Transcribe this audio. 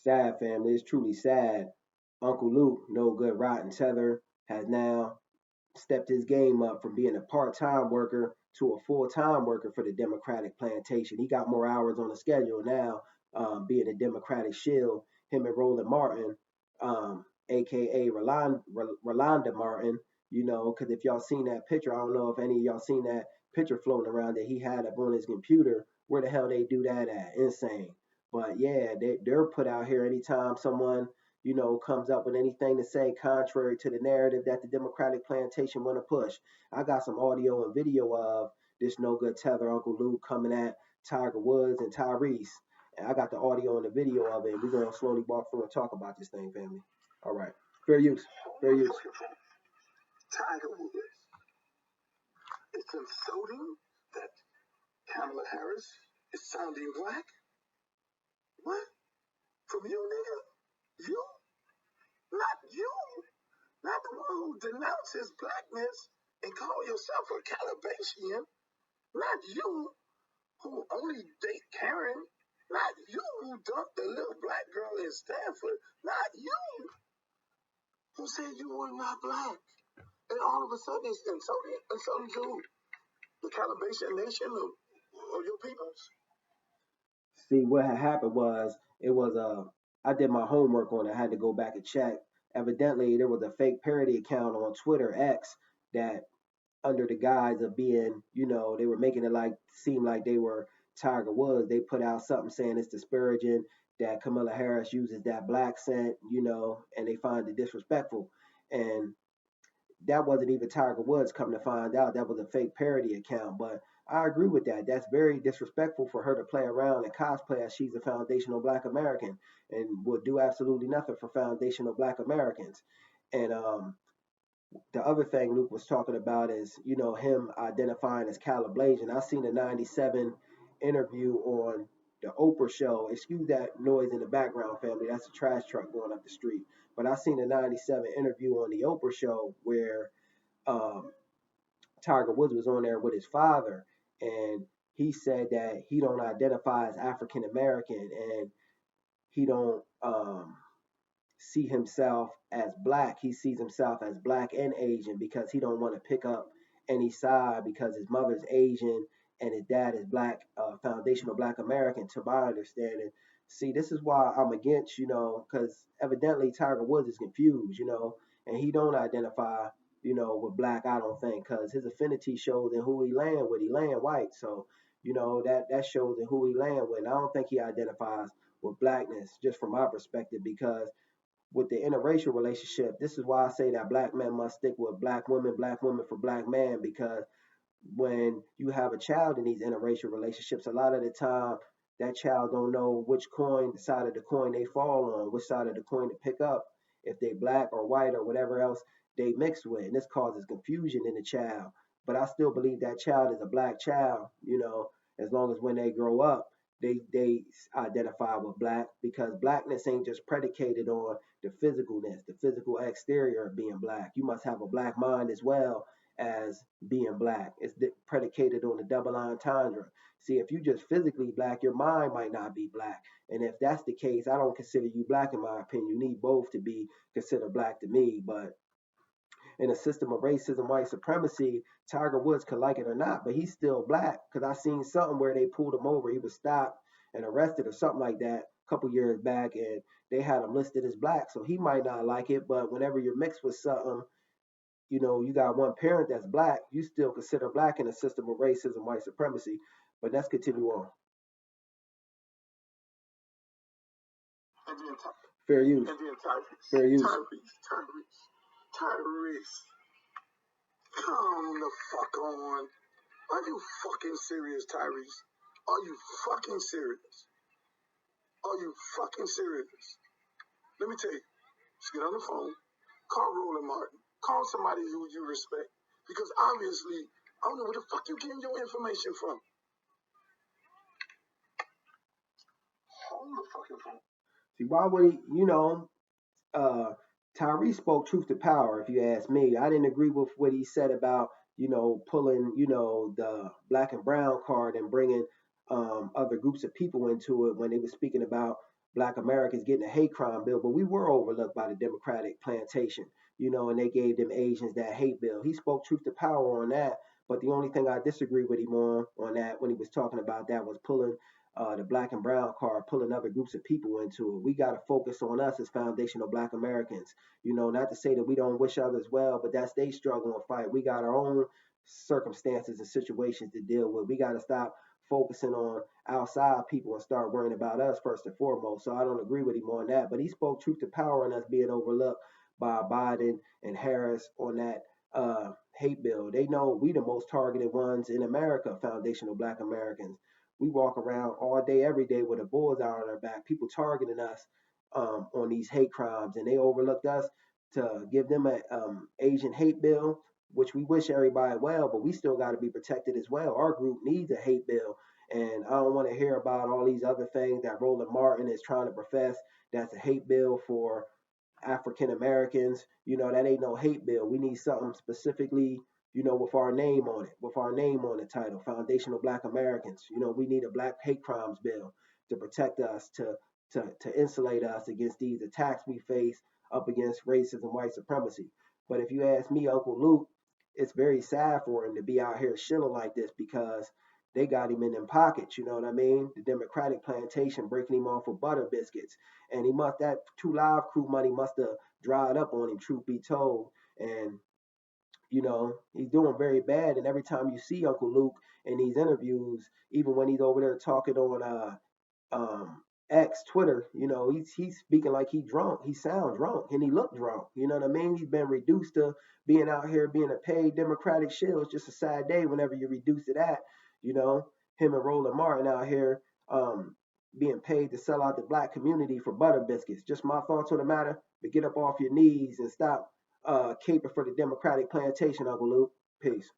Sad, family. It's truly sad. Uncle Luke, no good rotten tether, has now stepped his game up from being a part-time worker to a full-time worker for the Democratic plantation. He got more hours on the schedule now, being a Democratic shield. Him and Roland Martin, aka Rolanda Martin, because if y'all seen that picture, I don't know if any of y'all seen that picture floating around that he had up on his computer. Where the hell they do that at? Insane. But yeah, they're put out here anytime someone comes up with anything to say contrary to the narrative that the Democratic plantation want to push. I got some audio and video of this no good tether Uncle Luke coming at Tiger Woods and Tyrese. And I got the audio and the video of it. We're going to slowly walk through and talk about this thing, family. All right. Fair use. Fair use. Tiger Woods. It's insulting that Kamala Harris is sounding black. What? From you, nigga? You? Not you. Not the one who denounces blackness and call yourself a Calabasian. Not you who only date Karen. Not you who dumped the little black girl in Stanford. Not you who said you were not black. And all of a sudden it's insulting to the Calabasian nation of your peoples. See, what had happened was I did my homework on it. I had to go back and check. Evidently, there was a fake parody account on Twitter X that, under the guise of being, they were making it like seem like they were Tiger Woods. They put out something saying it's disparaging that Kamala Harris uses that black scent, and they find it disrespectful. And that wasn't even Tiger Woods. Come to find out, that was a fake parody account. But I agree with that. That's very disrespectful for her to play around and cosplay as she's a foundational Black American and would do absolutely nothing for foundational Black Americans. And the other thing Luke was talking about is, him identifying as Calablasian. I seen a '97 interview on the Oprah show. Excuse that noise in the background, family. That's a trash truck going up the street. But I seen a '97 interview on the Oprah show where um, Tiger Woods was on there with his father, and he said that he don't identify as African American and he don't see himself as black. He sees himself as black and Asian because he don't want to pick up any side because his mother's Asian and his dad is black, foundational Black American. To my understanding, see, this is why I'm against, because evidently Tiger Woods is confused, and he don't identify, with black. I don't think because his affinity shows in who he land with. He land white, so that shows in who he land with. And I don't think he identifies with blackness, just from my perspective, because with the interracial relationship, this is why I say that black men must stick with black women for black man, because when you have a child in these interracial relationships, a lot of the time that child don't know which side of the coin they fall on, which side of the coin to pick up, if they black or white or whatever else they mix with. And this causes confusion in the child. But I still believe that child is a black child, as long as when they grow up, they identify with black, because blackness ain't just predicated on the physicalness, the physical exterior of being black. You must have a black mind as well as being black. It's predicated on the double entendre. See, if you just physically black, your mind might not be black. And if that's the case, I don't consider you black in my opinion. You need both to be considered black to me. But in a system of racism, white supremacy, Tiger Woods could like it or not, but he's still black. Because I seen something where they pulled him over. He was stopped and arrested or something like that a couple years back, and they had him listed as black. So he might not like it, but whenever you're mixed with something, you got one parent that's black, you still consider black in a system of racism, white supremacy. But let's continue on. And then Fair use. And then Tyrese. Fair use. Tyrese. Come the fuck on. Are you fucking serious, Tyrese? Are you fucking serious? Are you fucking serious? Let me tell you. Just get on the phone. Call Roland Martin. Call somebody who you respect. Because obviously, I don't know where the fuck you getting your information from. Hold the fucking phone. See, why would he, Tyrese spoke truth to power, if you ask me. I didn't agree with what he said about, pulling, the black and brown card and bringing other groups of people into it when they were speaking about black Americans getting a hate crime bill, but we were overlooked by the Democratic plantation, and they gave them Asians that hate bill. He spoke truth to power on that. But the only thing I disagree with him on that when he was talking about that was pulling the black and brown card, pulling other groups of people into it. We got to focus on us as foundational black Americans. Not to say that we don't wish others well, but that's they struggle and fight. We got our own circumstances and situations to deal with. We got to stop focusing on outside people and start worrying about us first and foremost. So I don't agree with him on that. But he spoke truth to power and us being overlooked by Biden and Harris on that hate bill. They know we the most targeted ones in America, foundational black Americans. We walk around all day, every day with a bullseye on our back. People targeting us on these hate crimes, and they overlooked us to give them a Asian hate bill, which we wish everybody well, but we still got to be protected as well. Our group needs a hate bill, and I don't want to hear about all these other things that Roland Martin is trying to profess. That's a hate bill for African Americans. That ain't no hate bill. We need something specifically, with our name on it, with our name on the title, Foundational Black Americans. We need a black hate crimes bill to protect us, to insulate us against these attacks we face up against racism, white supremacy. But if you ask me, Uncle Luke, it's very sad for him to be out here shilling like this because they got him in them pockets, you know what I mean? The Democratic plantation breaking him off with butter biscuits. And that 2 Live Crew money must have dried up on him, truth be told. And, he's doing very bad. And every time you see Uncle Luke in these interviews, even when he's over there talking on X, Twitter, he's speaking like he drunk. He sound drunk and he look drunk. You know what I mean? He's been reduced to being out here being a paid Democratic shill. It's just a sad day whenever you reduce to that. You know, him and Roland Martin out here being paid to sell out the black community for butter biscuits. Just my thoughts on the matter. But get up off your knees and stop caping for the Democratic plantation, Uncle Luke. Peace.